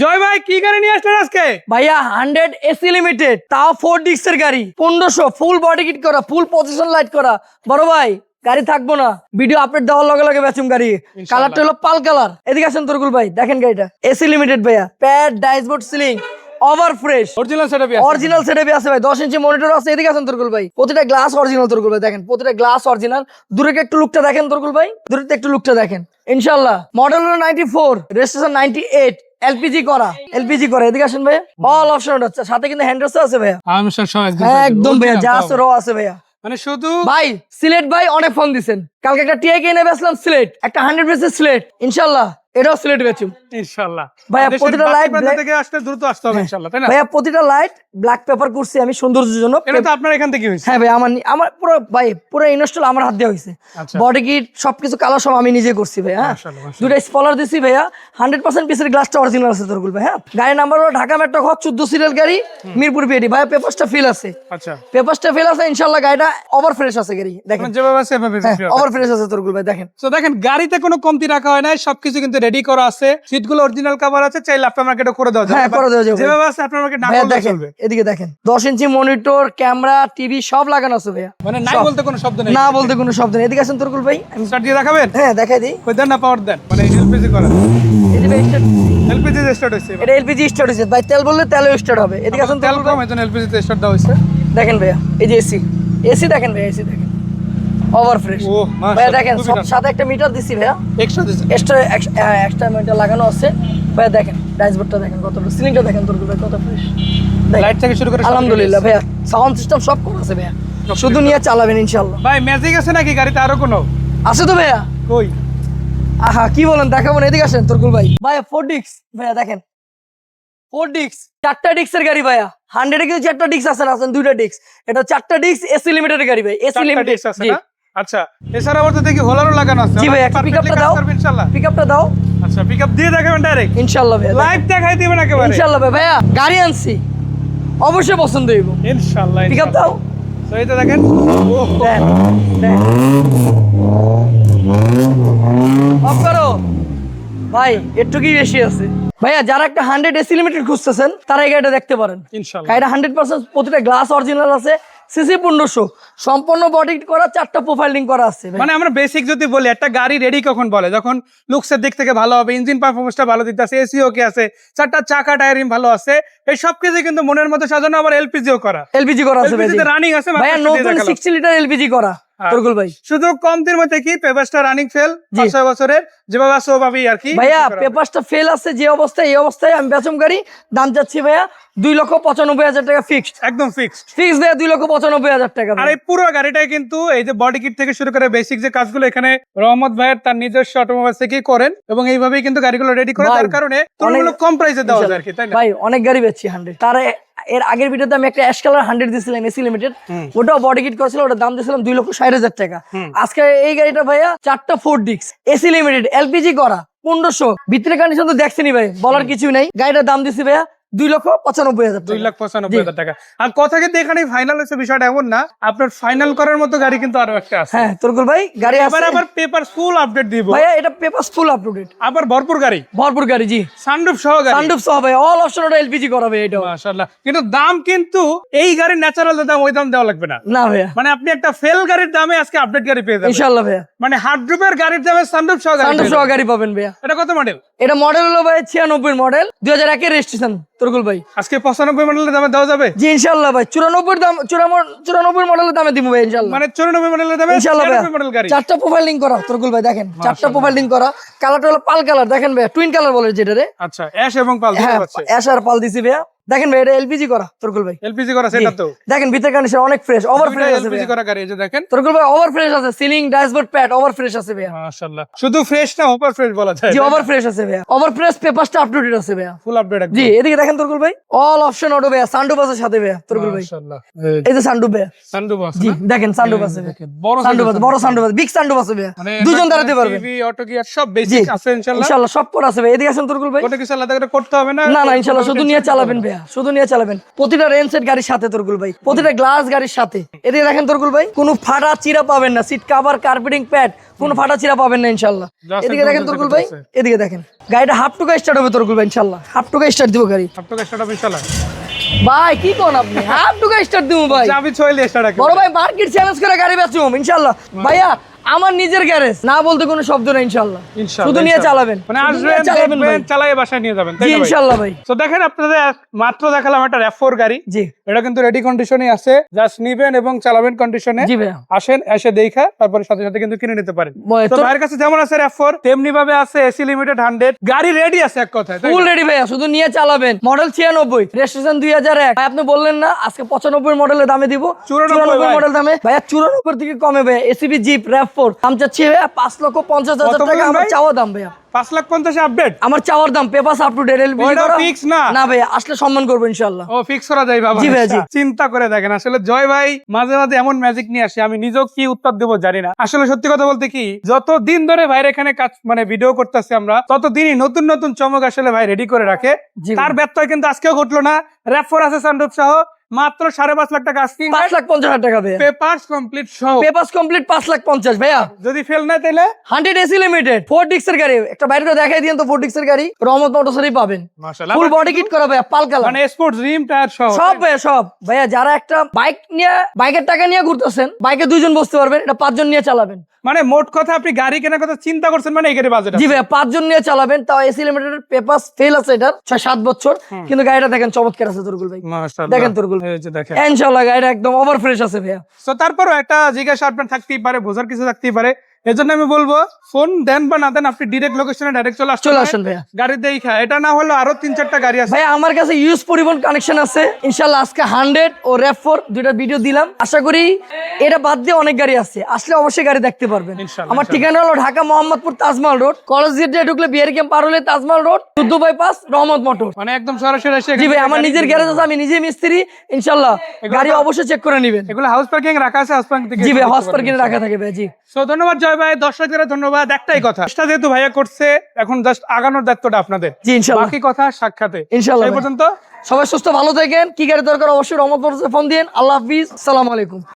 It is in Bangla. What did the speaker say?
জয় ভাই কি গাড়ি নিয়ে আসলেন আজকে? ভাইয়া 100 এসি লিমিটেড, তাও 4 ডিস্কের গাড়ি, 1500 ফুল বডি কিট করা, ফুল পজিশন লাইট করা। বড় ভাই গাড়ি থাকবো না, ভিডিও আপডেট দেওয়ার লগে লগে বেচুম গাড়ি। কালারটা হলো পাল কালার। এদিকে আসেন তরকুল ভাই, দেখেন গাড়িটা এসি লিমিটেড ভাইয়া, pad dashboard ceiling over fresh, original setup আছে। অরিজিনাল সেটআপে আছে ভাই, 10 ইঞ্চি মনিটর আছে। এদিকে আছেন তরকুল ভাই, প্রতিটা গ্লাস অরিজিনাল তরকুল ভাই, দেখেন প্রতিটা গ্লাস অরিজিনাল। দূরে একটু লুকটা দেখেন তরকুল ভাই, দূরে একটু লুকটা দেখেন। ইনশাআল্লাহ মডেল হলো 94, রেজিস্ট্রেশন 98, এলপিজি করা, এলপিজি করা। এদিকে আসেন ভাই, অল অপশন হচ্ছে, সাথে কিন্তু হ্যান্ডরেস্ট আছে ভাইয়া। আমি সব একদম ভাইয়া, যা আছে র আছে ভাইয়া। মানে শুধু ভাই সিলেট ভাই অনেক ফোন দিছেন, কালকে একটা টিআই কিনে বেচলাম সিলেট, একটা 100% সিলেট। ইনশাআল্লাহ এটাও সিলেট বেচুম ইনশাআল্লাহ। ভাইয়া। প্রতিটা লাইট থেকে আসলে দ্রুত আসতে হবে ইনশাআল্লাহ, তাই না ভাইয়া? প্রতিটা লাইট ব্ল্যাক পেপার করছি আমি সৌন্দর্যের জন্য। এটা তো আপনার এখান থেকে হইছে? হ্যাঁ ভাই, আমার পুরো ভাই পুরো ইনস্টল আমার হাত দিয়ে হয়েছে। বডি কিট সবকিছু কালার সব আমি নিজে করছি ভাই। হ্যাঁ, দুটো স্পলার দিছি ভাইয়া, 100% পিসের গ্লাসটা অরিজিনাল আছে তোরগুল ভাই। হ্যাঁ, গাড়ির নাম্বার হলো ঢাকা মেট্রো খ 14 সিরিয়াল গাড়ি, মিরপুর বিএডি ভাইয়া। পেপারসটা ফিল আছে, আচ্ছা পেপারসটা ফিল আছে। ইনশাআল্লাহ গাড়িটা ওভার ফ্রেশ আছে গাড়ি, দেখেন যেভাবে আছে এভাবে ওভার ফ্রেশ আছে তোরগুল ভাই, দেখেন। তো দেখেন গাড়িতে কোনো কমতি রাখা হয় না, সবকিছু কিন্তু রেডি করা আছে। সিটগুলো অরিজিনাল কভার আছে, চাইলে আফটার মার্কেটও করে দেওয়া যাবে। হ্যাঁ, করে দেওয়া যাবে যেভাবে আছে আফটার মার্কেট না ভাইয়া। করলে দেখেন চলবে। এদিকে দেখেন, 10 ইঞ্চি মনিটর, ক্যামেরা, টিভি সব লাগানো আছে ভাইয়া। মানে নাই সব। বলতে কোনো শব্দ নেই, না বলতে কোনো শব্দ নেই। এদিকে আসেন তোরকুল ভাই, স্টার্ট দিয়ে দেখাবেন? হ্যাঁ দেখাই দিই। কই দেন না, পাওয়ার দেন, মানে এলপিজি করা। এই যে ভাই start, এলপিজি তে স্টার্ট হইছে, এটা এলপিজি স্টার্ট হয়েছে ভাই, তেল বললে তেলও স্টার্ট হবে। এদিকে আসেন তেল তোরকুল ভাই, কম এজন্য এলপিজি তে স্টার্ট দেওয়া হইছে। দেখেন ভাইয়া এই যে এসি, এসি দেখেন ভাইয়া, এসি দেখেন ওভার ফ্রেশ ও মাশাআল্লাহ, ভাইয়া। দেখেন খুবই সব দারুণ। সাথে একটা মিটার দিছি ভাইয়া, এক্সট্রা দিছে। এক্সট্রা মিটার লাগানো আছে ভাইয়া। দেখেন ড্যাশবোর্ডটা দেখেন কত, সিলিংটা দেখেন তোর ভাই কত ফ্রেশ। লাইট থেকে শুরু করে সব আলহামদুলিল্লাহ ভাইয়া, সাউন্ড সিস্টেম সব করা আছে ভাইয়া, শুধু নিয়ে চালাবেন ইনশাআল্লাহ। ভাই ম্যাজিক আছে নাকি গাড়িতে আরো কোনো? আছে তো ভাইয়া। কই? আহা কি বলেন, দেখাবো না? এদিকে আসেন তোরকুল ভাই। ভাইয়া 4 ডিস্ক ভাইয়া, দেখেন 4 ডিস্ক, 4টা ডিস্কের গাড়ি ভাইয়া। 100 এ কিন্তু 4টা ডিস্ক আছে না, আছেন 2টা ডিস্ক। এটা 4টা ডিস্ক এসি লিমিটেড গাড়ি ভাই, এসি লিমিটেড আছে না? আচ্ছা, এছাড়া আবার তো দেখি হোলারও লাগানো আছে। জি ভাই, একটা পিকআপটা দাও, ইনশাআল্লাহ। পিকআপটা দাও। আচ্ছা, পিকআপ দিয়ে দেখাবেন ডাইরেক্ট? ইনশাআল্লাহ ভাইয়া, লাইভ দেখাই দিবেন একেবারে? ইনশাআল্লাহ ভাই। ভাইয়া গাড়ি আনছি, অবশ্যই পছন্দ হইব। ইনশাআল্লাহ। পিকআপ দাও, তো এই তো দেখেন। ও দেন দেন অফ করো ভাই, একটু কি বেশি আছে ভাইয়া। যারা একটা 100 এসি লিমিটেড খুঁজতেছেন তারা এই গাড়িটা দেখতে পারেন। ইনশাআল্লাহ। গাড়িটা 100% প্রতিটা গ্লাস অরিজিনাল আছে, সিসি 1500, সম্পূর্ণ বডি করা, 4টা প্রোফাইলিং করা আছে ভাই। মানে আমরা বেসিক যদি বলি, একটা গাড়ি রেডি কখন বলে? যখন লুকসের দিক থেকে ভালো হবে, ইঞ্জিন পারফরমেন্সটা ভালো দিতে আছে, এসি ওকে আছে, 4টা চাকা টায়ারিং ভালো আছে, এই সব কিছু কিন্তু মনের মধ্যে সাজানো। আবার এলপিজিও করা, এলপিজি করা আছে ভাই, এলপিজি তে রানিং আছে ভাইয়া। নতুন 60 লিটার এলপিজি করা তোরগুল ভাই। শুধু কমতির মধ্যে কি পেপারসটা রানিং ফেল 5 বছরের, যেভাবে আছে ওভাবেই আর কি ভাইয়া। পেপারসটা ফেল আছে যে অবস্থায়, এই অবস্থায় আমি বেচম গাড়ি। দাম যাচ্ছি ভাইয়া 2,95,000 টাকা ফিক্সড, একদম ফিক্সড। ফিক্স ভাইয়া 2,95,000 টাকা। আর এই পুরো গাড়িটাই কিন্তু এই যে বডি কিট থেকে শুরু করে বেসিক যে কাজগুলো এখানে রহমত ভাইয়ের তার নিজস্ব অটোমোবাইল থেকেই করেন, এবং এইভাবেই কিন্তু গাড়িগুলো রেডি করে, তার কারণে তুলনামূলক কম প্রাইসে দেওয়া যায় আর কি, তাই না ভাই? অনেক গাড়ি বেচছি 100। তার এর আগের ভিডিওতে আমি একটা অ্যাশ কালার 100 দিছিলাম এসি লিমিটেড, ওটাও বডি কিট করেছিল, ওটার দাম দিয়েছিলাম 2,60,000 টাকা। আজকে এই গাড়িটা ভাইয়া 4টা 4 ডিস্ক এসি লিমিটেড এলপিজি করা, 1500। ভিতরে কন্ডিশন তো দেখছেনই ভাই, বলার কিছু নাই। গাড়িটার দাম দিছি ভাইয়া 2,95,000 টাকা। 2,95,000 টাকা। আর কথা কিন্তু এখানে ফাইনাল হচ্ছে, বিষয়টা এমন না, আপনার ফাইনাল করার মতো গাড়ি কিন্তু আরো একটা আছে। হ্যাঁ তোরকুল ভাই, গাড়ি আছে। এবার আবার পেপার ফুল আপডেট দিব ভাইয়া, এটা পেপারস ফুল আপডেট, আবার ভরপুর গাড়ি, ভরপুর গাড়ি। জি, সানরুফ সহ গাড়ি, সানরুফ সহ ভাই, অল অপশন ওটা এলপিজি করা ভাই। এটা মাশাআল্লাহ। কিন্তু দাম কিন্তু এই গাড়ির ন্যাচারাল দাম, ওই দাম দেওয়া লাগবে না। না ভাইয়া, মানে আপনি একটা ফেল গাড়ির দামে আজকে আপডেট গাড়ি পেয়ে যাবেন ইনশাআল্লাহ ভাইয়া। মানে হার্ডরুপের গাড়ির দামে সানরুফ সহ গাড়ি সানরুফ পেয়ে সহ যাবেন। গাড়ি পাবেন ভাইয়া। এটা কত মডেল? এটা মডেল হলো ভাই 96 মডেল, 2001 এর রেজিস্ট্রেশন তোরকুল ভাই। আজকে 95 মডেলের দামে দেওয়া যাবে? জি ইনশাআল্লাহ ভাই। 94 মডেলের দামে দিব ভাই ইনশাআল্লাহ। মানে 94 মডেলের দামে ইনশাআল্লাহ 96 মডেল গাড়ি। 4টা প্রোফাইলিং করা তোরকুল ভাই, দেখেন 4টা প্রোফাইলিং করা। কালারটা হলো পাল কালার, দেখেন ভাই, টুইন কালার বলে যেটা রে। আচ্ছা, অ্যাশ এবং পাল দুটো হ্যাঁ, আছে। অ্যাশ আর পাল দিছি ভাইয়া। দেখেন ভাই, এটা এলপিজি করা তোরকুল ভাই, এলপিজি করা সেটা তো। দেখেন ভিতরে কন্ডিশন অনেক ফ্রেশ, ওভার ফ্রেশ আছে এলপিজি ভাইয়া। করা গাড়ি, এই যে দেখেন তোরকুল ভাই ওভার ফ্রেশ আছে, ceiling dashboard pad over fresh আছে ভাইয়া। মাশাআল্লাহ। শুধু ফ্রেশ না, ওভার ফ্রেশ বলা যায়। জি ওভার ফ্রেশ আছে ভাইয়া, ওভার ফ্রেশ। পেপারসটা আপডেটেড আছে ভাইয়া, ফুল আপডেট একদম। জি। এদিকে দেখেন তোরকুল ভাই, অল অপশন অটো ভাইয়া, সানরুফ আছে সাথে ভাইয়া তোরকুল ভাই। মাশাআল্লাহ। এই যে সানরুফ ভাইয়া, সানরুফ আছে জি না? দেখেন সানরুফ আছে ভাইয়া, দেখেন, বড় সানরুফ আছে, বড় সানরুফ আছে, বিগ সানরুফ আছে ভাইয়া, মানে দুজন দাঁড়াতে পারবে। টিভি, অটো গিয়ার সব বেসিক আছে ইনশাআল্লাহ। ইনশাআল্লাহ সব করা আছে ভাই। এদিকে আসেন তোরকুল ভাই। কোনো কিছু আলাদা করে করতে হবে না। না না ইনশাআল্লাহ শুধু নিয়ে চালাবেন ভাইয়া, শুধু নিয়ে চালাবেন। প্রতিটা রেঞ্জ সেট গাড়ির সাথে তোরকুল ভাই, প্রতিটা গ্লাস গাড়ির সাথে। এদিকে দেখেন তোরকুল ভাই, কোনো ফাটা চিরা পাবেন না, সিট কভার, কার্পেটিং প্যাড কোনো ফাটা চিরা পাবেন না ইনশাল্লাহ। Just এদিকে একদম দেখেন চলছে, তরকুল ভাই, চলছে। এদিকে দেখেন গাড়িটা হাফ টুকা স্টার্ট হবে তরকুল ভাই ইনশাল্লাহ, হাফ টুকা স্টার্ট দিব গাড়ি। আপনাকে স্টার্ট ইনশাআল্লাহ ভাই কি কোন আপনি হাফ টুকা স্টার্ট দিব ভাই? চাবি ছইলে স্টার্ট বড় ভাই মার্কেট চ্যালেঞ্জ করে গাড়ি বেচুম ইনশাল্লাহ। ভাইয়া আমার নিজের গ্যারেজ, না বলতে কোনো শব্দ না ইনশাল্লাহ, শুধু নিয়ে চালাবেন, মানে শুধু নিয়ে আসবেন চালাবেন ভাই। দেখবেন চালায়ে বাসায় নিয়ে যাবেন, জি তাই না ভাই? ইনশাল্লাহ ভাই। তো দেখেন আপনাদের মাত্র দেখালাম একটা RAV4 গাড়ি, জি এটা কিন্তু রেডি কন্ডিশনে আছে, জাস্ট নিবেন এবং চালাবেন কন্ডিশনে। জি ভাইয়া। আসেন এসে দেখা তারপরে সাথে সাথে কিন্তু কিনে নিতে পারেন। তো তো ভাইয়ের কাছে যেমন আছে RAV4 তেমনি ভাবে আছে এসি লিমিটেড 100, গাড়ি রেডি আছে এক কথায়, তাই ফুল না? রেডি ভাইয়া, শুধু নিয়ে চালাবেন। Model 96, registration 2001। ভাই আপনি বললেন না আজকে 95 মডেলের দামে দিব, 94 ভাই। মডেল দামে ভাইয়া, 94 থেকে কমে ভাইয়া। এসিবি জিপ RAV4 দাম চাচ্ছি ভাইয়া 5,50,000 কত টাকা, বললেন আমার ভাই? চাওয়া দাম ভাইয়া। 5,50,000 আপডেট। আমার চাওয়ার দাম, papers up to date, LPG ওটা করা fix না? না ভাইয়া, আসলে সম্মান করবো ইনশাআল্লাহ। ও ফিক্স করা যায় বাবা। জি ভাই, জি। আচ্ছা, চিন্তা করে দেখেন আসলে জয় ভাই মাঝে মাঝে এমন ম্যাজিক নিয়ে আসে, আমি নিজেও কি উত্তর দেবো জানি না। আসলে সত্যি কথা বলতে কি, যত দিন ধরে ভাইয়ের এখানে কাজ মানে ভিডিও করতেছি আমরা, তত দিনই নতুন নতুন চমক আসলে ভাই রেডি করে রাখে। জি তার ব্যত্যয় কিন্তু আজকেও ঘটলো না। RAV4 আছে সানরুফ সহ মাত্র 5.5 লাখ টাকা আস্কিং, 5,50,000 টাকা ভাইয়া। পেপারস কমপ্লিট সহ। পেপারস কমপ্লিট 5,50,000 ভাইয়া। যদি ফেল না তাইলে 100 এসি লিমিটেড 4 ডিক্সের গাড়ি, একটা বাইরে করে দেখাই দিয়েন তো 4 ডিক্সের গাড়ি, রহমত মোটরসেরই পাবেন। মাশাআল্লাহ, ফুল বডি কিট করা ভাইয়া, পাল কালার, মানে স্পোর্টস রিম টায়ার সহ সব ভাইয়া সব। ভাইয়া যারা একটা বাইক নিয়ে, বাইকের টাকা নিয়ে ঘুরতেছেন, বাইকে 2 জন বসতে পারবেন, এটা 5 জন নিয়ে চালাবেন। মানে মোট কথা আপনি গাড়ি কেনার কথা চিন্তা করছেন, মানে এই গাড়ি বাজেট জি ভাইয়া 5 জন নিয়ে চালাবেন, তাও এসি লিমিটেড পেপারস ফেল আছে এটার 6-7 বছর, কিন্তু গাড়িটা দেখেন চমৎকার আছে তরকুল ভাই। মাশাআল্লাহ, দেখেন তরকুল, এই যে দেখেন। ইনশাআল্লাহ গাড়িটা একদম ওভার ফ্রেশ আছে ভাইয়া। তো তারপরও একটা জিজ্ঞাসা আপনার থাকতেই পারে, বোঝার কিছু থাকতেই পারে, এজন্য আমি বলবো ফোন দেন বা না দেন, আপনি ডিরেক্ট লোকেশনে ডাইরেক্ট চলে আসেন ভাইয়া। গাড়ি দেখা, এটা না হলো আরো 3-4টা গাড়ি আছে। ভাই আমার কাছে ইউজ পরিবহন কানেকশন আছে ইনশাআল্লাহ। আজকে 100 ও RAV4 দুইটা ভিডিও দিলাম, আশা করি এটা বাদ দিয়ে অনেক গাড়ি আছে, আসলে অবশ্যই গাড়ি দেখতে পারবেন। ইনশাআল্লাহ, আমার ঠিকানা হলো Dhaka Mohammadpur Taj Mahal road, college gate দিয়ে ঢুকলে বিআর ক্যাম্প পার হলে Taj Mahal road, 14 bypass Rahmat motor. মানে একদম সরাসরি এসে জি ভাই, আমার নিজের গ্যারেজ আছে, আমি নিজে মিস্ত্রি ইনশাআল্লাহ, গাড়ি অবশ্যই চেক করে নেবেন। এগুলো হাউস পার্কিং রাখা আছে, হাউস পার্কিং থেকে জি ভাই, হসপার কিনে রাখা থাকে ভাই। জি সো ধন্যবাদ জয় ভাই, দর্শকদের ধন্যবাদ। একটাই কথা, চেষ্টা যেহেতু ভাইয়া করছে, এখন জাস্ট আগানোর দায়িত্বটা আপনাদের। জি ইনশাআল্লাহ, বাকি কথা সাক্ষাতে। ইনশাআল্লাহ এই ভাই। পর্যন্ত সবাই সুস্থ ভালো থাকেন, কি গাড়ি দরকার অবশ্যই রহমত মোটরসে ফোন দিন। আল্লাহ হাফিজ, আসসালামু আলাইকুম।